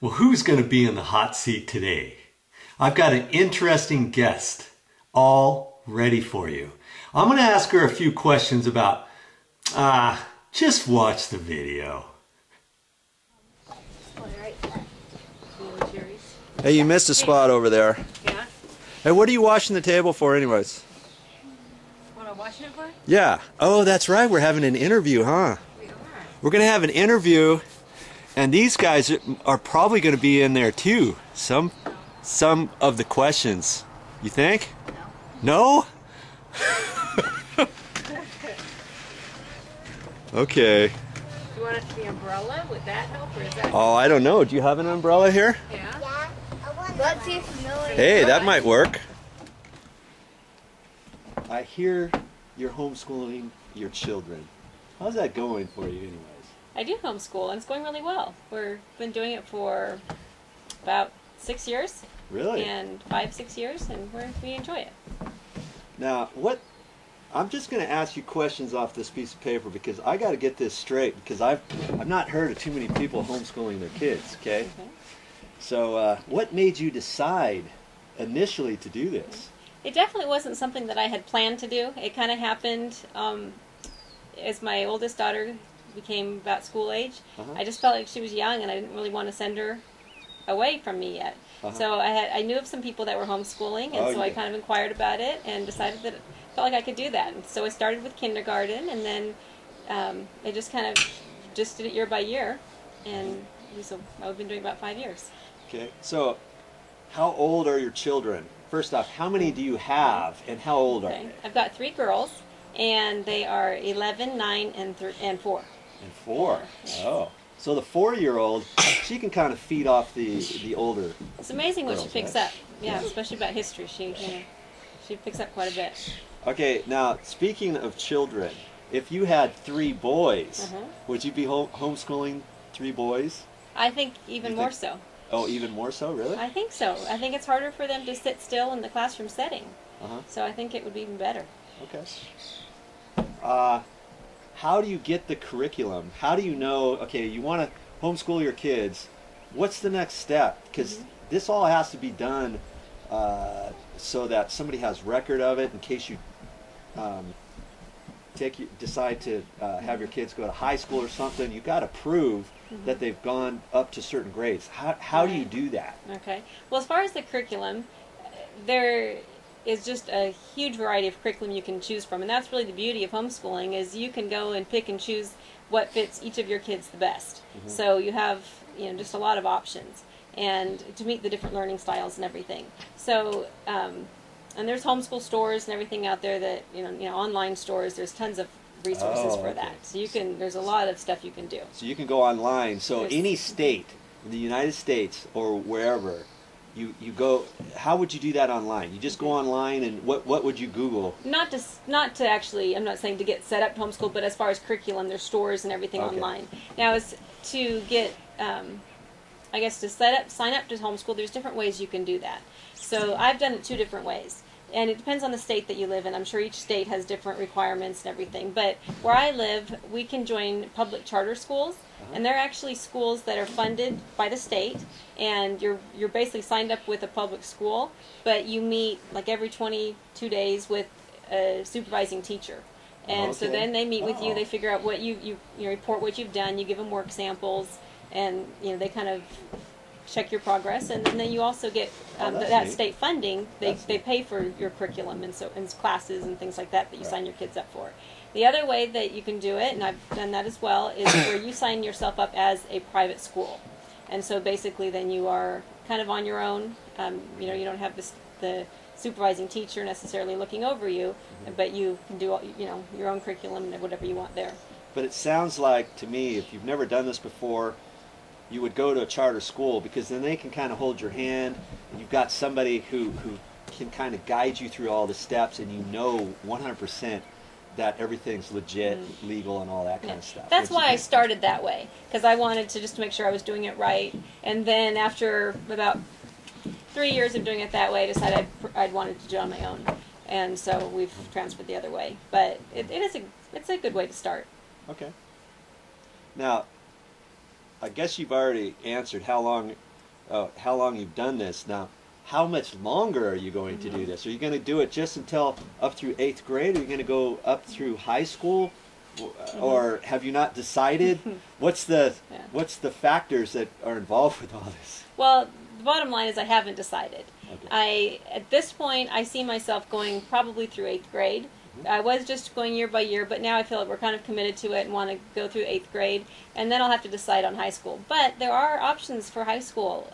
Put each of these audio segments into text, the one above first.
Well, who's going to be in the hot seat today? I've got an interesting guest all ready for you. I'm going to ask her a few questions about, just watch the video. Hey, you missed a spot over there. Yeah? Hey, what are you washing the table for anyways? What am I washing it for? Yeah. Oh, that's right. We're having an interview, huh? We are. We're going to have an interview, and these guys are probably going to be in there too. Some of the questions. You think? No? No? Okay. Do you want it to be umbrella? Would that help, or is that? Oh, I don't know. Do you have an umbrella here? Yeah. Let's see if Miller. Hey, that might work. I hear you're homeschooling your children. How's that going for you anyways? I do homeschool, and it's going really well. We've been doing it for about 6 years. Really? And 5-6 years, and we enjoy it. Now, I'm just going to ask you questions off this piece of paper because I got to get this straight because I've not heard of too many people homeschooling their kids, okay? So, what made you decide initially to do this? It definitely wasn't something that I had planned to do. It kind of happened as my oldest daughter became about school age. I just felt like she was young, and I didn't really want to send her away from me yet. So I knew of some people that were homeschooling, and I kind of inquired about it and decided that I felt like I could do that. And so I started with kindergarten, and then I just kind of just did it year by year, and so I've been doing about 5 years. Okay, so how old are your children? First off, how many do you have, and how old are they? I've got 3 girls, and they are 11, 9, and 4. And 4. Oh. So the 4-year-old, she can kind of feed off the older. It's amazing what girls, she picks right? up. Yeah, especially about history. She picks up quite a bit. Okay, now speaking of children, if you had 3 boys, would you be homeschooling 3 boys? I think even more so. Oh, even more so, really? I think so. I think it's harder for them to sit still in the classroom setting. So I think it would be even better. Okay. How do you get the curriculum? How do you know, okay, you want to homeschool your kids, what's the next step? Because this all has to be done so that somebody has record of it in case you decide to have your kids go to high school or something. You've got to prove that they've gone up to certain grades. How do you do that? Okay. Well, as far as the curriculum, there is just a huge variety of curriculum you can choose from, and that's really the beauty of homeschooling, is you can go and pick and choose what fits each of your kids the best. So you have just a lot of options, and to meet the different learning styles and everything. So and there's homeschool stores and everything out there that online stores. There's tons of resources for that. So there's a lot of stuff you can do. So you can go online. So any state in the United States or wherever, you go. How would you do that online? You just go online, and what would you Google? Not to actually. I'm not saying to get set up to homeschool, but as far as curriculum, there's stores and everything online. Now, as to get, I guess to sign up to homeschool, there's different ways you can do that. So I've done it 2 different ways. And it depends on the state that you live in. I'm sure each state has different requirements and everything. But where I live, we can join public charter schools. And they're actually schools that are funded by the state. And you're basically signed up with a public school. But you meet like every 22 days with a supervising teacher. And so then they meet with you. They figure out what you report what you've done. You give them work samples. And they kind of check your progress, and then you also get that state funding. They pay for your curriculum and classes and things like that you sign your kids up for. The other way that you can do it, and I've done that as well, is where you sign yourself up as a private school. And so basically then you are kind of on your own. You don't have the supervising teacher necessarily looking over you, but you can do your own curriculum and whatever you want there. But it sounds like to me, if you've never done this before, you would go to a charter school, because then they can kind of hold your hand, and you've got somebody who can kind of guide you through all the steps, and 100% that everything's legit, legal, and all that kind of stuff. That's why I started that way, because I wanted to just make sure I was doing it right. And then after about 3 years of doing it that way, I decided I'd wanted to do it on my own. And so we've transferred the other way. But it's a good way to start. Okay. Now, I guess you've already answered how long how long you've done this. Now, how much longer are you going to do this? Are you going to do it just until up through 8th grade? Are you going to go up through high school? Or have you not decided? What's the factors that are involved with all this? Well, the bottom line is I haven't decided. Okay. At this point, I see myself going probably through 8th grade. I was just going year by year, but now I feel like we're kind of committed to it and want to go through 8th grade, and then I'll have to decide on high school. But there are options for high school.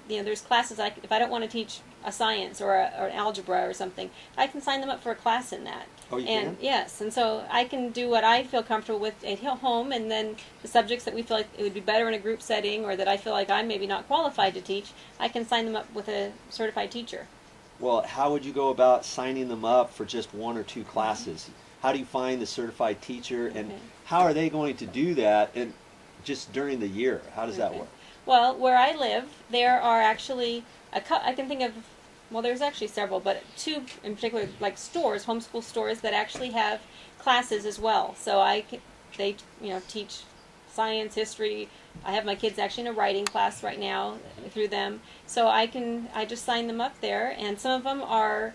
There's classes, if I don't want to teach a science or an algebra or something, I can sign them up for a class in that. Oh, you and can? Yes, and so I can do what I feel comfortable with at home, and then the subjects that we feel like it would be better in a group setting or that I feel like I'm maybe not qualified to teach, I can sign them up with a certified teacher. Well, how would you go about signing them up for just 1 or 2 classes? How do you find the certified teacher, and how are they going to do that and just during the year? How does that work? Well, where I live, there are actually, I can think of, well, there's actually several, but 2 in particular, like stores, homeschool stores that actually have classes as well. So they teach science, history. I have my kids actually in a writing class right now through them. So I just sign them up there, and some of them are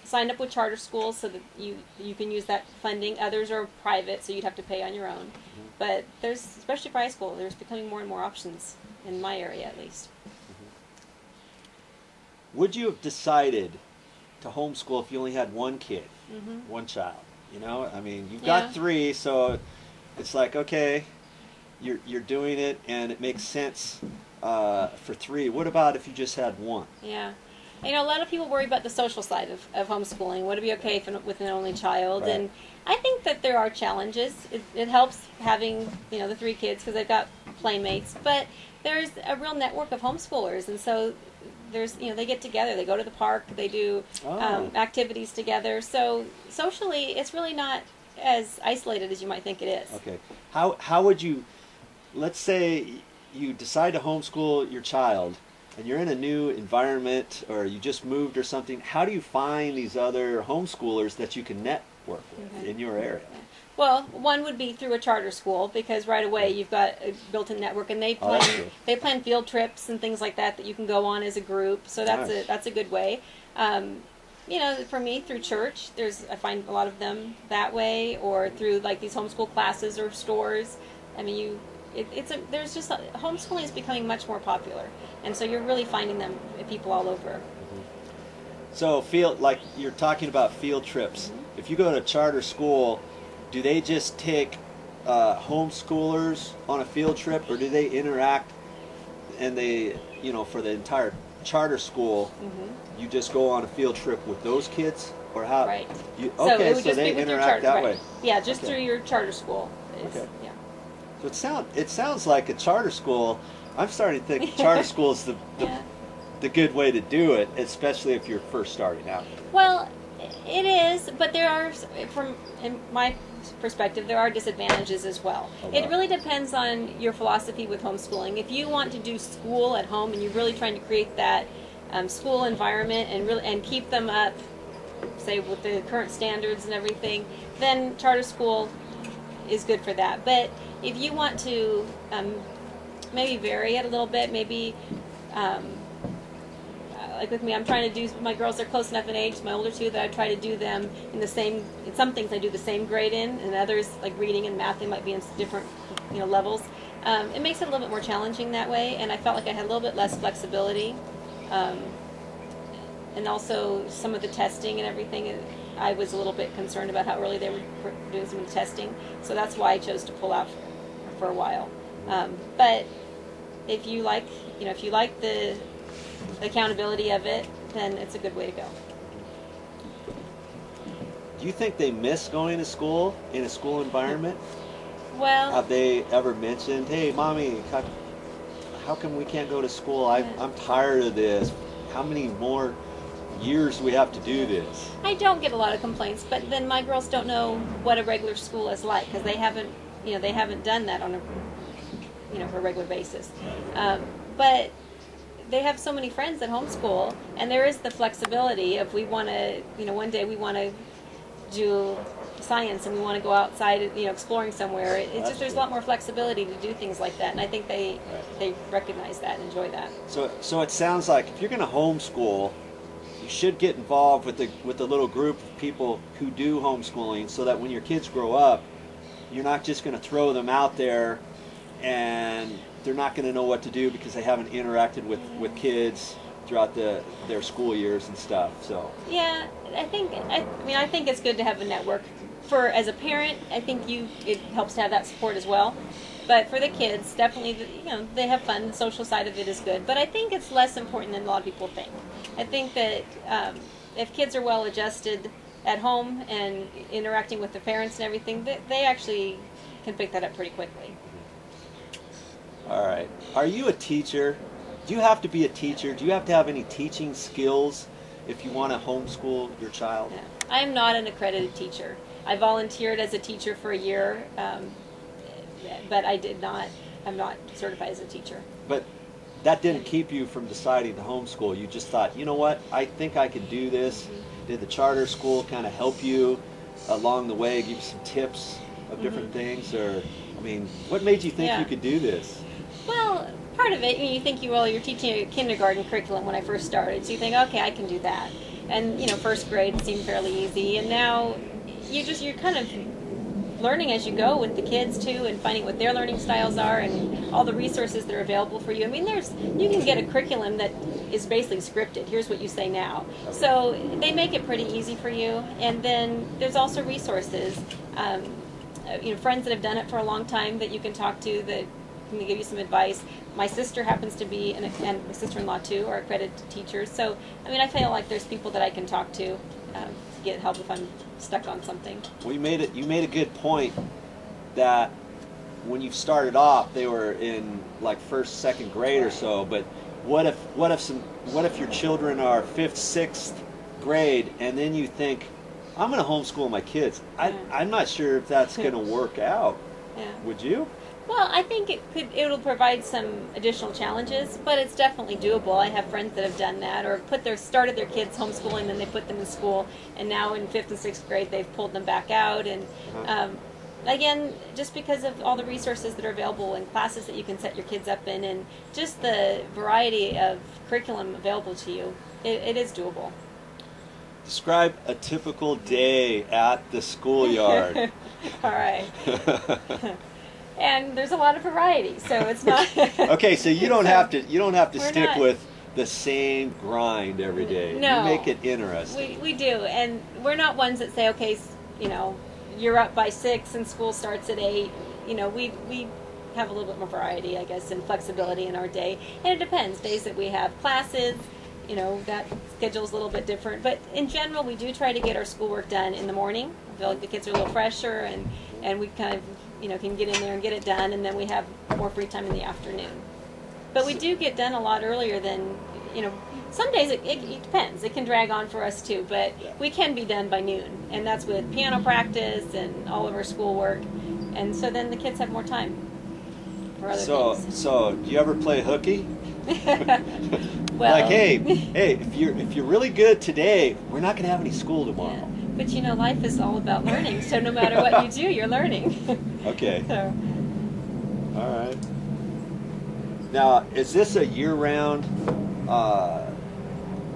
signed up with charter schools so that you can use that funding. Others are private, so you'd have to pay on your own. But there's, especially for high school, there's becoming more and more options in my area at least. Would you have decided to homeschool if you only had 1 kid, 1 child? You know, I mean, you've got 3, so it's like, okay, you're doing it, and it makes sense for 3. What about if you just had 1? Yeah. A lot of people worry about the social side of homeschooling. Would it be okay with an only child? Right. And I think that there are challenges. It helps having, the 3 kids because they've got playmates. But there's a real network of homeschoolers, and so there's, they get together. They go to the park. They do activities together. So socially, it's really not as isolated as you might think it is. Okay. How would you, let's say you decide to homeschool your child, and you're in a new environment, or you just moved or something. How do you find these other homeschoolers that you can network with in your area? Well, one would be through a charter school, because right away you've got a built-in network, and they plan field trips and things like that you can go on as a group. So that's a good way. For me, through church, I find a lot of them that way, or through like these homeschool classes or stores. I mean, homeschooling is becoming much more popular, and so you're really finding people all over. So like you're talking about field trips. If you go to a charter school, do they just take homeschoolers on a field trip, or do they interact and they, for the entire charter school, you just go on a field trip with those kids, or how? Right. So they interact that way. Yeah, just through your charter school. Okay. Yeah. So it sounds like a charter school. I'm starting to think charter school is the good way to do it, especially if you're first starting out. Well, it is, but there are, in my perspective, there are disadvantages as well. It really depends on your philosophy with homeschooling. If you want to do school at home and you're really trying to create that school environment and keep them up, say with the current standards and everything, then charter school is good for that. But if you want to maybe vary it a little bit, maybe like with me, I'm trying to do, my girls are close enough in age, my older 2, that I try to do them in some things I do the same grade in, and others, like reading and math, they might be in different levels. It makes it a little bit more challenging that way, and I felt like I had a little bit less flexibility. And also some of the testing and everything, I was a little bit concerned about how early they were doing some of the testing, so that's why I chose to pull out for a while. But if you like the accountability of it, then it's a good way to go. Do you think they miss going to school in a school environment? Well, have they ever mentioned, hey, Mommy, how come we can't go to school? I'm tired of this. How many more years do we have to do this? I don't get a lot of complaints, but then my girls don't know what a regular school is like, because they haven't done that on for a regular basis. But they have so many friends at homeschool, and there is the flexibility if we want to, one day we want to do science and we want to go outside, exploring somewhere. It's just there's a lot more flexibility to do things like that, and I think they recognize that and enjoy that. So it sounds like if you're going to homeschool, you should get involved with the little group of people who do homeschooling, so that when your kids grow up, you're not just going to throw them out there and they're not going to know what to do because they haven't interacted with kids throughout their school years and stuff. So yeah, I think it's good to have a network. As a parent, I think it helps to have that support as well. But for the kids, definitely, they have fun. The social side of it is good. But I think it's less important than a lot of people think. I think that if kids are well adjusted at home and interacting with their parents and everything, they actually can pick that up pretty quickly. All right. Are you a teacher? Do you have to be a teacher? Do you have to have any teaching skills if you want to homeschool your child? Yeah. I am not an accredited teacher. I volunteered as a teacher for a year, but I'm not certified as a teacher. But that didn't keep you from deciding to homeschool. You just thought, you know what, I think I can do this. Mm-hmm. Did the charter school kind of help you along the way, give you some tips of different things? Or, I mean, what made you think you could do this? Well, part of it, you think you're teaching a kindergarten curriculum when I first started, so you think, okay, I can do that. And, first grade seemed fairly easy, and now you're kind of learning as you go with the kids too, and finding what their learning styles are and all the resources that are available for you. I mean, you can get a curriculum that is basically scripted. Here's what you say now. So they make it pretty easy for you. And then there's also resources, friends that have done it for a long time that you can talk to that can give you some advice. My sister happens to be, and my sister-in-law too, are accredited teachers. So, I mean, I feel like there's people that I can talk to get help if I'm stuck on something. Well, you made a good point that when you started off, they were in like first, second grade or so. But what if your children are fifth, sixth grade, and then you think, I'm going to homeschool my kids? I'm not sure if that's going to work out. Yeah. Would you? Well, I think it'll provide some additional challenges, but it's definitely doable. I have friends that have done that, or started their kids homeschooling, then they put them in school, and now in 5th and 6th grade they've pulled them back out. And again, just because of all the resources that are available and classes that you can set your kids up in, and just the variety of curriculum available to you, it is doable. Describe a typical day at the schoolyard. All right. And there's a lot of variety, so it's not. Okay, so you don't have to stick with the same grind every day. No, you make it interesting. We do, and we're not ones that say, okay, you're up by 6 and school starts at 8. We have a little bit more variety, I guess, and flexibility in our day, and it depends. Days that we have classes, that schedule's a little bit different, but in general, we do try to get our schoolwork done in the morning. I feel like the kids are a little fresher, and we kind of can get in there and get it done, and then we have more free time in the afternoon. But we do get done a lot earlier than, some days it depends. It can drag on for us too, but we can be done by noon, and that's with piano practice and all of our schoolwork, and so then the kids have more time for other things. So do you ever play hooky? Well, like, hey, if you're really good today, we're not going to have any school tomorrow. Yeah. But life is all about learning, so no matter what you do, you're learning. Okay. So. All right. Now, is this a year-round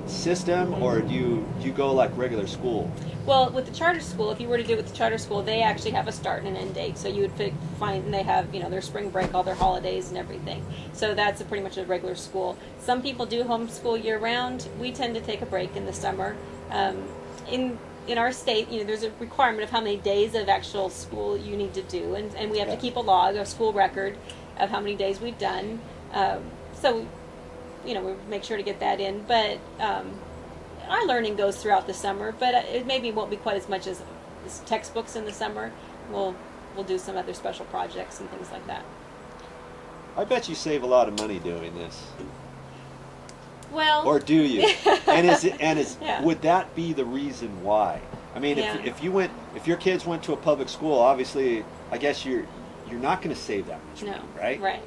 system, or do you go like regular school? Well, with the charter school, if you were to do it with the charter school, they actually have a start and an end date. So you would find, and they have, their spring break, all their holidays and everything. So that's pretty much a regular school. Some people do homeschool year-round. We tend to take a break in the summer. In our state, there's a requirement of how many days of actual school you need to do, and we have to keep a log, a school record of how many days we've done. So, we make sure to get that in. But our learning goes throughout the summer, but it maybe won't be quite as much as textbooks in the summer. We'll do some other special projects and things like that. I bet you save a lot of money doing this. Well, or do you? Would that be the reason why? I mean, if your kids went to a public school, obviously, I guess you're not going to save that much money, right? Right.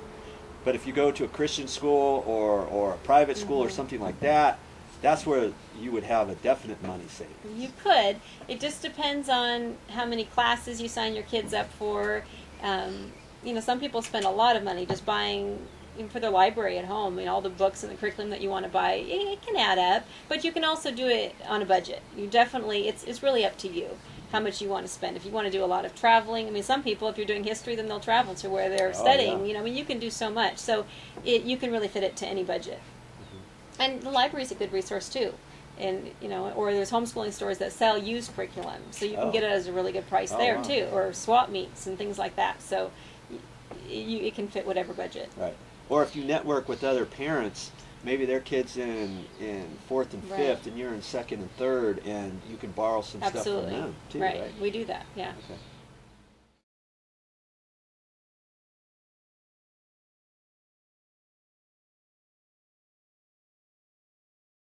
But if you go to a Christian school or a private school or something like that, that's where you would have a definite money savings. You could. It just depends on how many classes you sign your kids up for. You know, some people spend a lot of money just buying for their library at home. I mean, all the books and the curriculum that you want to buy. It can add up, but you can also do it on a budget. You definitely, it's really up to you how much you want to spend. If you want to do a lot of traveling, I mean, some people, if you're doing history, then they'll travel to where they're studying. Yeah. You know, I mean, you can do so much. So you can really fit it to any budget. And the library is a good resource too. And, you know, or there's homeschooling stores that sell used curriculum, so you can get it at a really good price there wow. too, or swap meets and things like that. So it can fit whatever budget. Right. Or if you network with other parents, maybe their kids in 4th and 5th, Right. and you're in 2nd and 3rd, and you can borrow some Absolutely. stuff from them too. Right. We do that. Yeah. Okay.